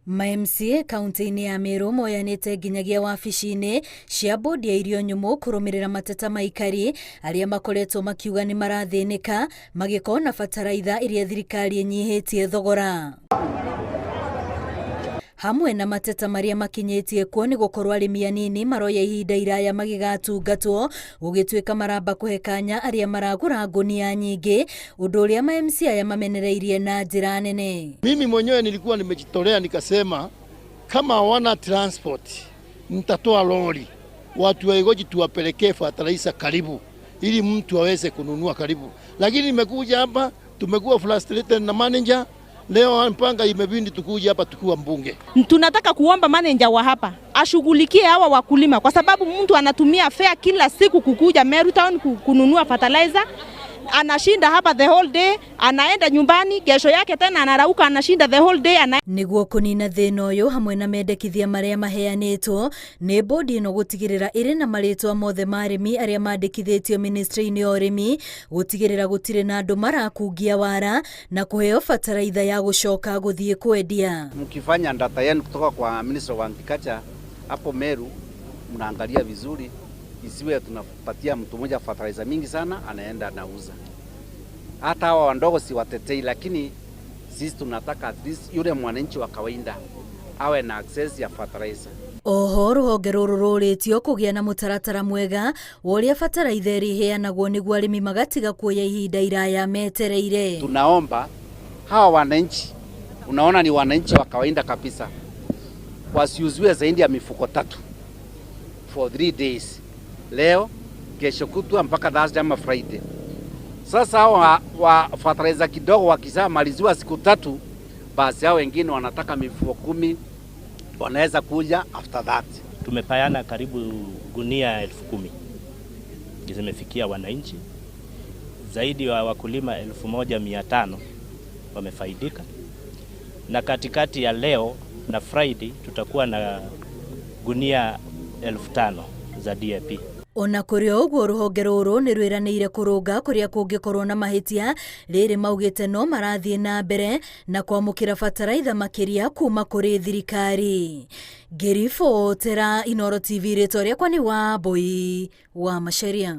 Ma-MCA kaunti-inĩ ya Meru moyanĩte nginyagia wabici-inĩ cia bodi ya irio nyũmũ kũrũmĩrĩra mateta maikari arĩa makoretwo makiuga nĩ marathĩnĩka magĩkona bataraitha iria thirikari ĩnyihĩtie thogora. Hamwe na mateta marĩa makinyĩtie kuo nĩ gũkorwo arĩmi anini maroya ihinda iraya magĩgatungatwo gũgĩtuĩka maramba kũhe kanya arĩa maragũra ngunia nyingĩ, ũndũ ũrĩa ma-MCA aya mamenereirie na njĩra nene. Mimi mwenyewe nilikuwa nimejitolea nikasema kama hawana transport nitatoa lori watu wa Igoji tuwapelekee fertilizer karibu ili mtu aweze kununua karibu, lakini nimekuja hapa tumekuwa frustrated na manager. Leo mpanga imebindi tukuje hapa tukiwa mbunge. Tunataka kuomba manager wa hapa ashughulikie hawa wakulima kwa sababu mtu anatumia fare kila siku kukuja Meru Town kununua fertilizer. Anashinda hapa the whole day, anaenda nyumbani, kesho yake tena anarauka anashinda the whole day. Niguo kunina thĩna ũyũ hamwe na mendekithia marĩa maheanĩtwo nĩ bodi ĩno gũtigĩrĩra ĩrĩ na marĩtwa mothe ma arĩmi arĩa mandĩkithĩtio ministry-inĩ ya ũrĩmi, gũtigĩrĩra gũtirĩ na andũ marakungia wara na kũheo bataraitha ya gũcoka gũthiĩ kwendia. Mkifanya data yenu kutoka kwa Ministry of Agriculture hapo Meru, mnaangalia vizuri isiwe tunapatia mtu mmoja fertilizer mingi sana anaenda anauza. Hata hawa wandogo si watetei, lakini sisi tunataka at least yule mwananchi wa kawaida awe na access ya fertilizer. Oho rũhonge rũrũ rũrĩtio kũgĩa na mũtaratara mwega wa ũrĩa bataraitha ĩrĩheanagwo nĩguo arĩmi magatiga kuoya ihinda iraya metereire. Tunaomba hawa wananchi, unaona ni wananchi wa kawaida kabisa, wasiuziwe zaidi ya mifuko 3 for 3 days. Leo, kesho kutwa mpaka Thursday ama Friday. Sasa hao wa fertilizer kidogo wakisha maliziwa siku 3, basi hao wengine wanataka mifuko 10 wanaweza kuja after that. Tumepayana karibu gunia 10,000 zimefikia wananchi. Zaidi wa wakulima 1,500 wamefaidika. Na katikati ya leo na Friday tutakuwa na gunia 5,000 za DAP. Ona kũrĩ ũguo rũhonge rũrũ nĩ rwĩranĩire kũrũnga kũrĩa kũngĩkorwo na mahĩtia, rĩrĩ maugĩte no marathiĩ na mbere na kwamũkĩra bataraitha makĩria kuma kũrĩ thirikari. Ngĩribotera Inooro TV, rĩtwa rĩakwa nĩ Wambui wa Macharia.